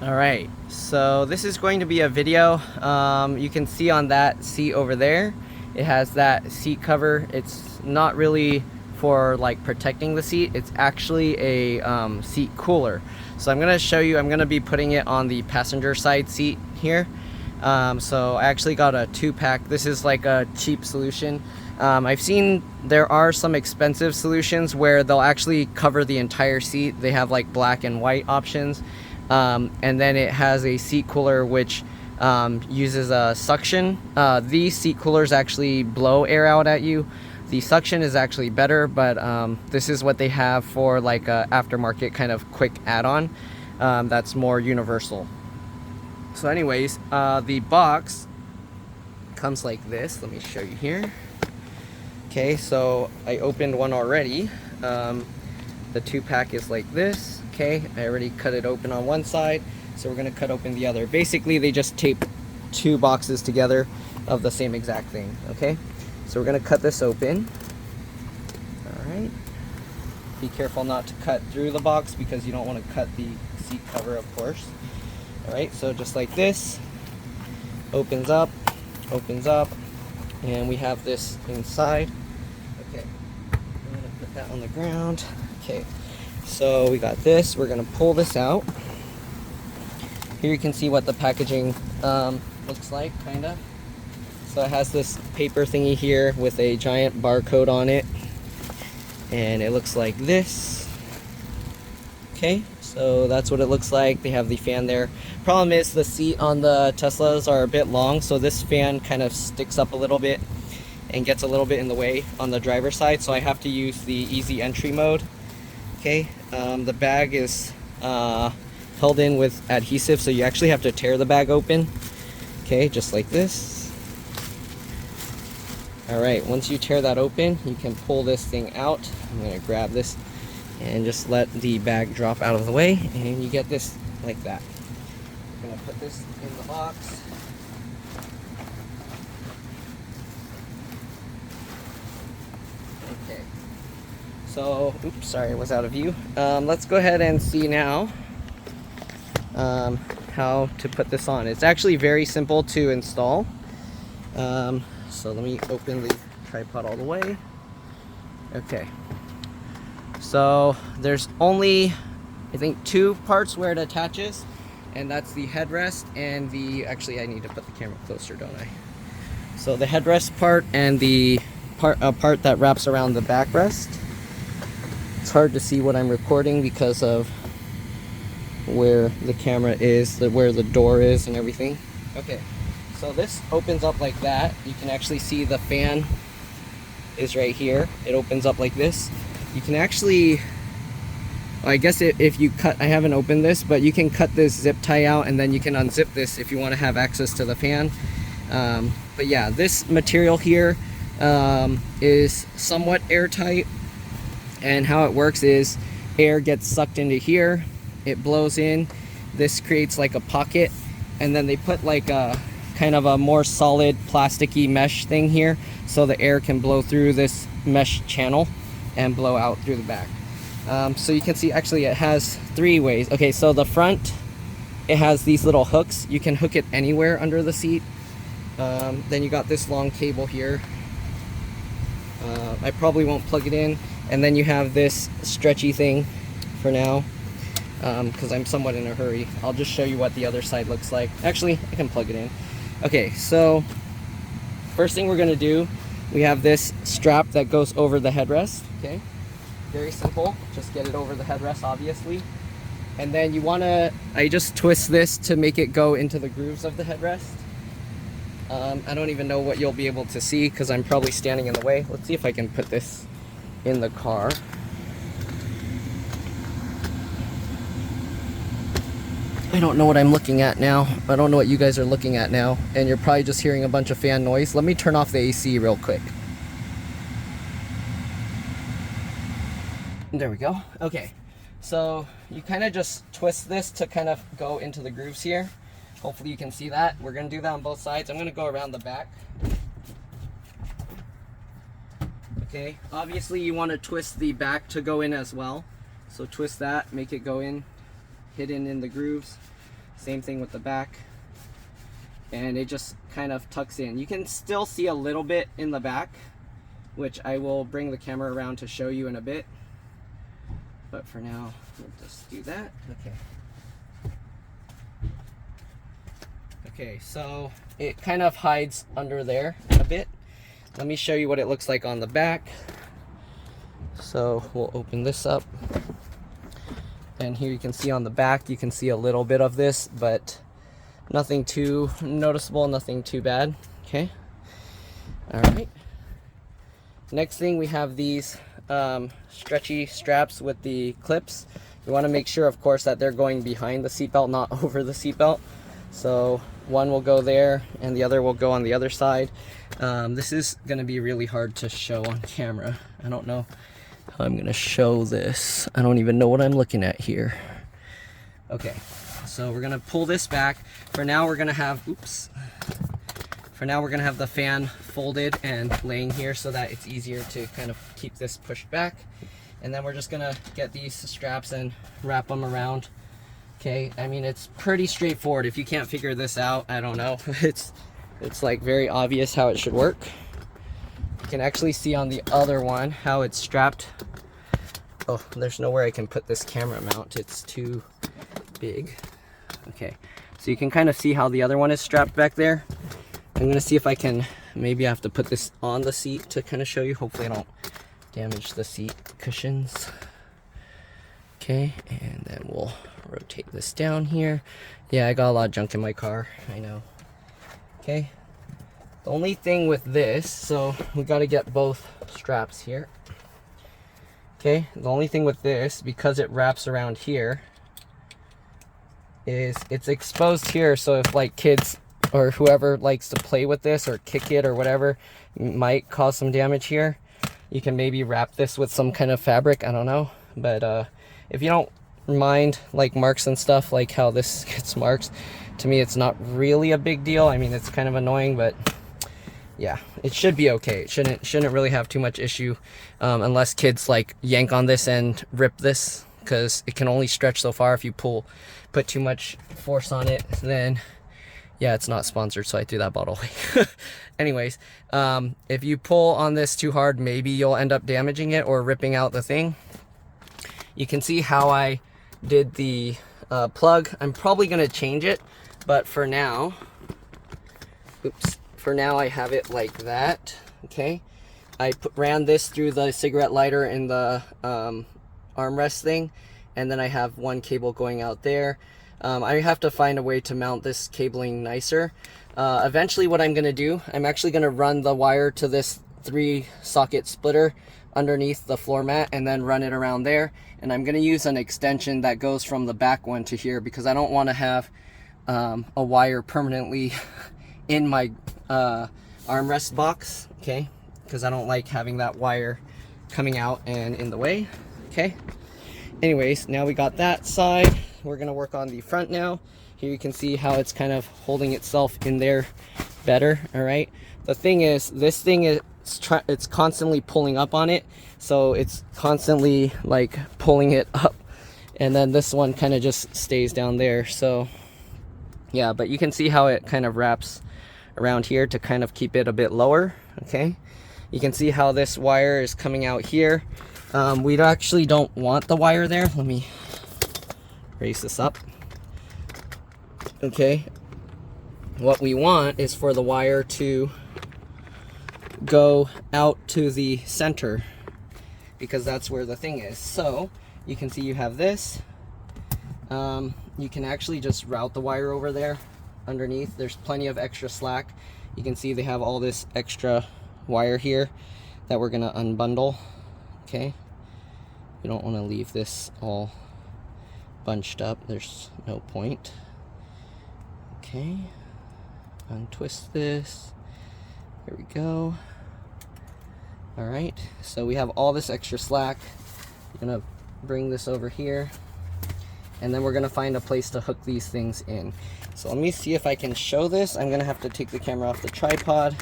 Alright, so this is going to be a video. You can see on that seat over there, it has that seat cover. It's not really for like protecting the seat, it's actually a seat cooler. So I'm going to show you, I'm going to be putting it on the passenger side seat here. So I actually got a 2-pack. This is like a cheap solution. I've seen there are some expensive solutions where they'll actually cover the entire seat. They have like black and white options. And then it has a seat cooler which uses a suction. These seat coolers actually blow air out at you. The suction is actually better, but this is what they have for like a aftermarket kind of quick add-on that's more universal. So anyways, the box comes like this. Let me show you here. Okay, so I opened one already. The 2-pack is like this. Okay, I already cut it open on one side, so we're gonna cut open the other. Basically, they just tape 2 boxes together of the same exact thing. Okay, so we're gonna cut this open. All right. Be careful not to cut through the box because you don't want to cut the seat cover, of course. All right, so just like this, opens up, and we have this inside. Okay, I'm gonna put that on the ground. Okay. So we got this, we're gonna pull this out. Here you can see what the packaging looks like, kinda. So it has this paper thingy here with a giant barcode on it. And it looks like this. Okay, so that's what it looks like. They have the fan there. Problem is the seat on the Teslas are a bit long, so this fan kind of sticks up a little bit and gets a little bit in the way on the driver's side, so I have to use the easy entry mode. Okay, the bag is held in with adhesive, so you actually have to tear the bag open. Okay, just like this. Alright, once you tear that open, you can pull this thing out. I'm going to grab this and just let the bag drop out of the way, and you get this like that. I'm going to put this in the box. Okay. So, oops, sorry, it was out of view. Let's go ahead and see now how to put this on. It's actually very simple to install. So let me open the tripod all the way. Okay. So there's only, I think, 2 parts where it attaches, and that's the headrest and the, actually I need to put the camera closer, don't I? So the headrest part and the part that wraps around the backrest. It's hard to see what I'm recording because of where the camera is, where the door is and everything. Okay, so this opens up like that. You can actually see the fan is right here. It opens up like this. You can actually, I guess if you cut, I haven't opened this, but you can cut this zip tie out and then you can unzip this if you want to have access to the fan. But yeah, this material here is somewhat airtight. And how it works is air gets sucked into here, it blows in, this creates like a pocket, and then they put like a kind of a more solid plasticky mesh thing here so the air can blow through this mesh channel and blow out through the back. So you can see actually it has 3 ways. Okay, so the front, it has these little hooks. You can hook it anywhere under the seat. Then you got this long cable here. I probably won't plug it in. And then you have this stretchy thing for now, because I'm somewhat in a hurry. I'll just show you what the other side looks like. Actually, I can plug it in. Okay, so first thing we're going to do, we have this strap that goes over the headrest. Okay, very simple. Just get it over the headrest, obviously. And then you want to, I just twist this to make it go into the grooves of the headrest. I don't even know what you'll be able to see because I'm probably standing in the way. Let's see if I can put this in the car. I don't know what I'm looking at now. I don't know what you guys are looking at now, and you're probably just hearing a bunch of fan noise. Let me turn off the AC real quick. There we go. Okay, so you kind of just twist this to kind of go into the grooves here. Hopefully you can see that. We're going to do that on both sides. I'm going to go around the back. Okay, obviously you want to twist the back to go in as well. So twist that, make it go in, hidden in the grooves. Same thing with the back. And it just kind of tucks in. You can still see a little bit in the back, which I will bring the camera around to show you in a bit. But for now, we'll just do that. Okay. Okay, so it kind of hides under there a bit. Let me show you what it looks like on the back. So we'll open this up. And here you can see on the back, you can see a little bit of this, but nothing too noticeable, nothing too bad. Okay. All right. Next thing, we have these stretchy straps with the clips. You want to make sure, of course, that they're going behind the seatbelt, not over the seatbelt. So one will go there and the other will go on the other side. This is going to be really hard to show on camera. I don't know how I'm going to show this. I don't even know what I'm looking at here. Okay, so we're going to pull this back. For now, we're going to have, For now, we're going to have the fan folded and laying here so that it's easier to kind of keep this pushed back. And then we're just going to get these straps and wrap them around. Okay, I mean, it's pretty straightforward. If you can't figure this out, I don't know. It's like very obvious how it should work. You can actually see on the other one how it's strapped. Oh, there's nowhere I can put this camera mount. It's too big. Okay, so you can kind of see how the other one is strapped back there. I'm gonna see if I can, maybe I have to put this on the seat to kind of show you. Hopefully I don't damage the seat cushions. Okay, and then we'll rotate this down here. Yeah, I got a lot of junk in my car, I know. Okay, the only thing with this, so we got to get both straps here. Okay, the only thing with this, because it wraps around here, is it's exposed here, so if like kids or whoever likes to play with this or kick it or whatever, might cause some damage here. You can maybe wrap this with some kind of fabric, I don't know. But if you don't mind like marks and stuff, like how this gets marks, to me it's not really a big deal. I mean, it's kind of annoying, but yeah, it should be okay. It shouldn't really have too much issue, unless kids like yank on this and rip this, because it can only stretch so far. If you put too much force on it, then yeah, it's not sponsored, so I threw that bottle away. Anyways, if you pull on this too hard, maybe you'll end up damaging it or ripping out the thing. You can see how I did the plug. I'm probably going to change it, but for now, for now I have it like that. Okay, I ran this through the cigarette lighter in the armrest thing, and then I have one cable going out there. I have to find a way to mount this cabling nicer. Eventually what I'm going to do, I'm actually going to run the wire to this 3-socket splitter underneath the floor mat and then run it around there. And I'm going to use an extension that goes from the back one to here, because I don't want to have a wire permanently in my armrest box, okay? Because I don't like having that wire coming out and in the way, okay? Anyways, now we got that side. We're gonna work on the front now. Here you can see how it's kind of holding itself in there better. All right, the thing is, this thing is it's constantly pulling up on it, so it's constantly like pulling it up, and then this one kind of just stays down there. So yeah, but you can see how it kind of wraps around here to kind of keep it a bit lower. Okay, you can see how this wire is coming out here. We actually don't want the wire there. Let me raise this up. Okay, what we want is for the wire to go out to the center, because that's where the thing is. So you can see you have this. You can actually just route the wire over there underneath. There's plenty of extra slack. You can see they have all this extra wire here that we're gonna unbundle. Okay, we don't want to leave this all bunched up. There's no point. Okay, untwist this. There we go. All right, so we have all this extra slack. I'm gonna bring this over here, and then we're gonna find a place to hook these things in. So let me see if I can show this. I'm gonna have to take the camera off the tripod.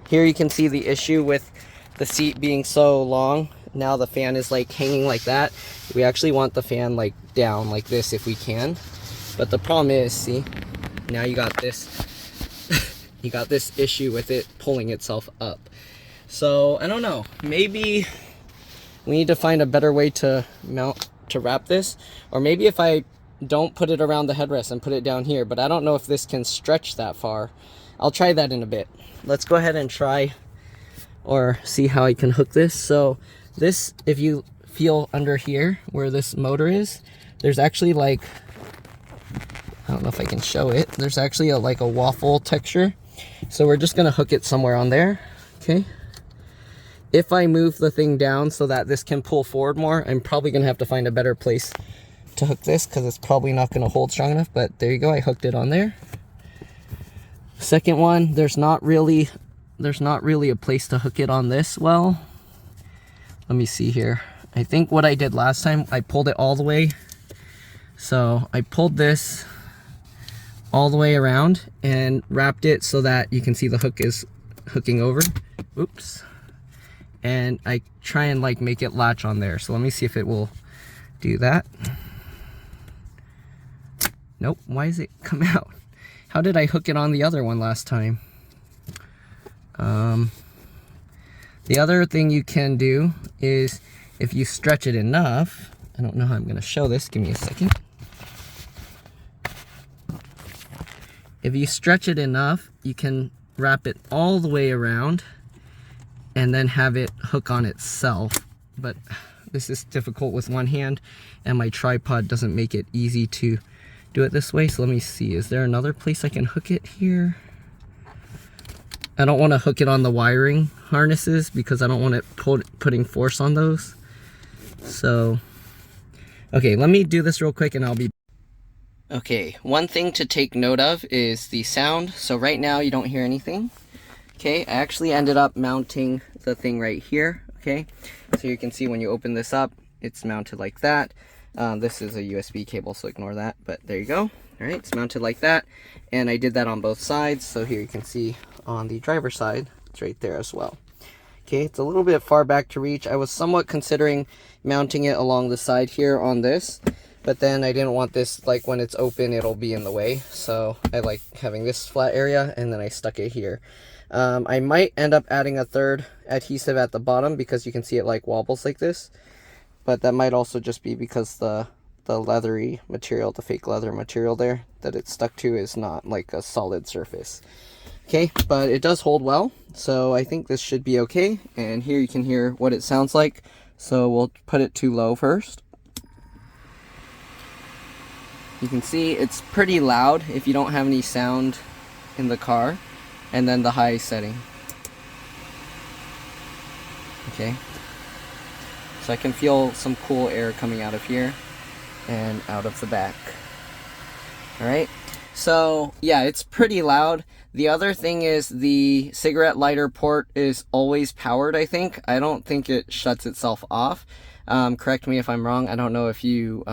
Here you can see the issue with the seat being so long. Now the fan is like hanging like that. We actually want the fan like down like this if we can. But the problem is, see, now you got this you got this issue with it pulling itself up. So I don't know, maybe we need to find a better way to wrap this, or maybe if I don't put it around the headrest and put it down here, but I don't know if this can stretch that far. I'll try that in a bit. Let's go ahead and try or see how I can hook this. So this, if you feel under here where this motor is, there's actually like, I don't know if I can show it, there's actually like a waffle texture. So we're just gonna hook it somewhere on there, okay? If I move the thing down so that this can pull forward more, I'm probably gonna have to find a better place to hook this because it's probably not gonna hold strong enough, but there you go, I hooked it on there. Second one, there's not really a place to hook it on this. Well, let me see here. I think what I did last time, I pulled it all the way. So I pulled this all the way around and wrapped it so that you can see the hook is hooking over. Oops. And I try and like make it latch on there. So let me see if it will do that. Nope, why does it come out? How did I hook it on the other one last time? The other thing you can do is if you stretch it enough, I don't know how I'm gonna show this, give me a second. If you stretch it enough, you can wrap it all the way around and then have it hook on itself. But this is difficult with one hand and my tripod doesn't make it easy to do it this way. So let me see, is there another place I can hook it here? I don't want to hook it on the wiring harnesses because I don't want it putting force on those. So, okay, let me do this real quick and I'll be... Okay, one thing to take note of is the sound. So right now you don't hear anything. Okay, I actually ended up mounting the thing right here. Okay, so you can see when you open this up, it's mounted like that. This is a USB cable, so ignore that, but there you go. All right, it's mounted like that, and I did that on both sides. So here you can see on the driver's side, it's right there as well. Okay, it's a little bit far back to reach. I was somewhat considering mounting it along the side here on this, but then I didn't want this, like when it's open, it'll be in the way. So I like having this flat area, and then I stuck it here. I might end up adding a third adhesive at the bottom because you can see it like wobbles like this. But that might also just be because the leathery material, the fake leather material there that it's stuck to is not like a solid surface. Okay, but it does hold well, so I think this should be okay. And here you can hear what it sounds like. So we'll put it to low first. You can see it's pretty loud if you don't have any sound in the car. And then the high setting. Okay. So I can feel some cool air coming out of here and out of the back. Alright, so yeah, it's pretty loud. The other thing is the cigarette lighter port is always powered, I think. I don't think it shuts itself off. Correct me if I'm wrong. I don't know if you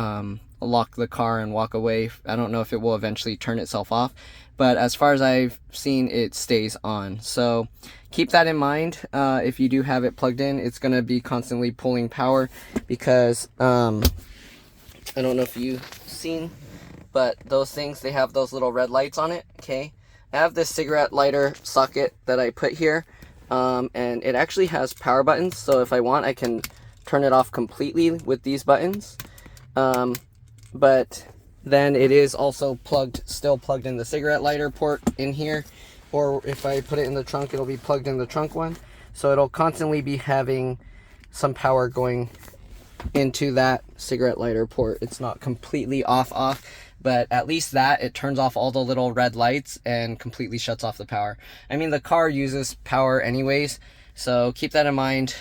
lock the car and walk away. I don't know if it will eventually turn itself off. But as far as I've seen, it stays on. So keep that in mind. If you do have it plugged in, it's going to be constantly pulling power because I don't know if you've seen, but those things, they have those little red lights on it. Okay, I have this cigarette lighter socket that I put here, and it actually has power buttons. So if I want, I can turn it off completely with these buttons. But then it is also still plugged in the cigarette lighter port in here, or if I put it in the trunk, it'll be plugged in the trunk one. So it'll constantly be having some power going into that cigarette lighter port. It's not completely off, but at least that it turns off all the little red lights and completely shuts off the power. I mean, the car uses power anyways, so keep that in mind.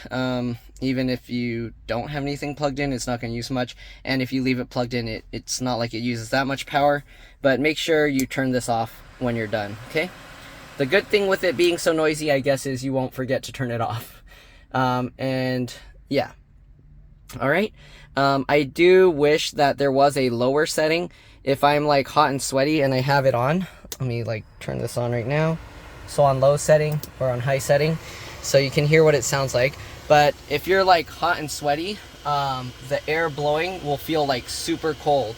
Even if you don't have anything plugged in, it's not going to use much. And if you leave it plugged in, it's not like it uses that much power. But make sure you turn this off when you're done, okay? The good thing with it being so noisy, I guess, is you won't forget to turn it off. And yeah. All right. I do wish that there was a lower setting. If I'm like hot and sweaty and I have it on, let me like turn this on right now. So on low setting or on high setting, so you can hear what it sounds like. But if you're like hot and sweaty, the air blowing will feel like super cold.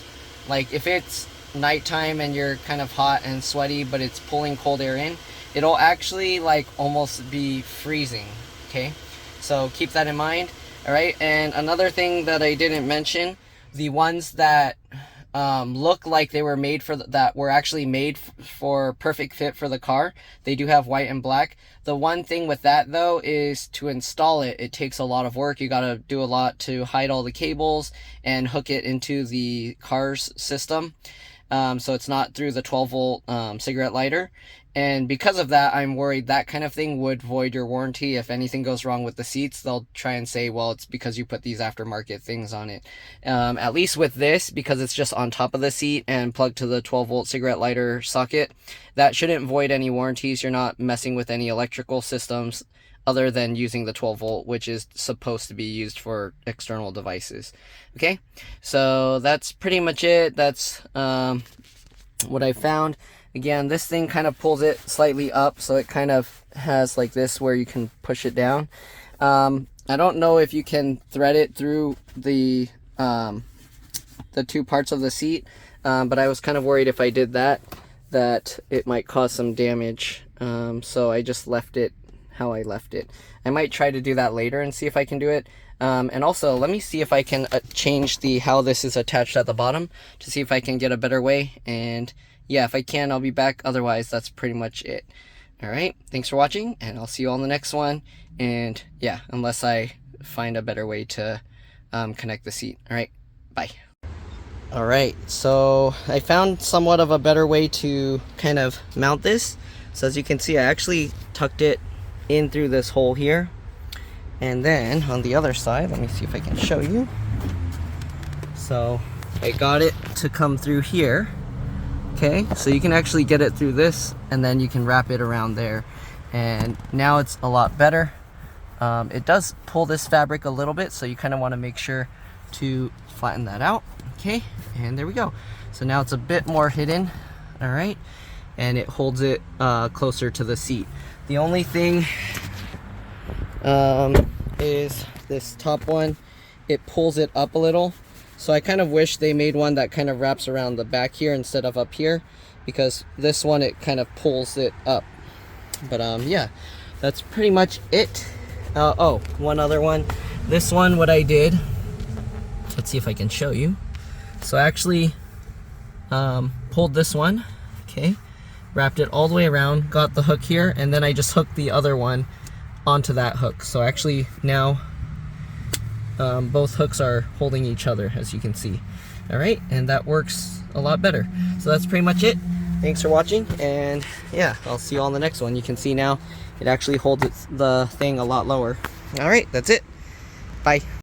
Like if it's nighttime and you're kind of hot and sweaty, but it's pulling cold air in, it'll actually like almost be freezing. Okay, so keep that in mind. All right, and another thing that I didn't mention, the ones that look like they were made for that were actually made for perfect fit for the car, they do have white and black. The one thing with that though is to install it, it takes a lot of work. You got to do a lot to hide all the cables and hook it into the car's system, so it's not through the 12-volt cigarette lighter. And because of that, I'm worried that kind of thing would void your warranty. If anything goes wrong with the seats, they'll try and say, well, it's because you put these aftermarket things on it. At least with this, because it's just on top of the seat and plugged to the 12-volt cigarette lighter socket, that shouldn't void any warranties. You're not messing with any electrical systems other than using the 12-volt, which is supposed to be used for external devices. Okay, so that's pretty much it. That's what I found. Again, this thing kind of pulls it slightly up, so it kind of has like this where you can push it down. I don't know if you can thread it through the two parts of the seat, but I was kind of worried if I did that it might cause some damage. So I just left it how I left it. I might try to do that later and see if I can do it. And also, let me see if I can change how this is attached at the bottom to see if I can get a better way. And yeah, if I can, I'll be back. Otherwise, that's pretty much it. All right, thanks for watching, and I'll see you all in the next one. And yeah, unless I find a better way to connect the seat. All right, bye. All right, so I found somewhat of a better way to kind of mount this. So as you can see, I actually tucked it in through this hole here. And then on the other side, let me see if I can show you. So I got it to come through here. Okay, so you can actually get it through this, and then you can wrap it around there. And now it's a lot better. It does pull this fabric a little bit, so you kind of want to make sure to flatten that out. Okay, and there we go. So now it's a bit more hidden. All right, and it holds it closer to the seat. The only thing is this top one, it pulls it up a little. So I kind of wish they made one that kind of wraps around the back here instead of up here, because this one, it kind of pulls it up. But yeah, that's pretty much it. Oh, one other one. This one, what I did, let's see if I can show you. So I actually pulled this one, okay, wrapped it all the way around, got the hook here, and then I just hooked the other one onto that hook. So actually now both hooks are holding each other, as you can see. All right, and that works a lot better. So that's pretty much it. Thanks for watching, and yeah, I'll see you all in the next one. You can see now it actually holds the thing a lot lower. All right, that's it. Bye.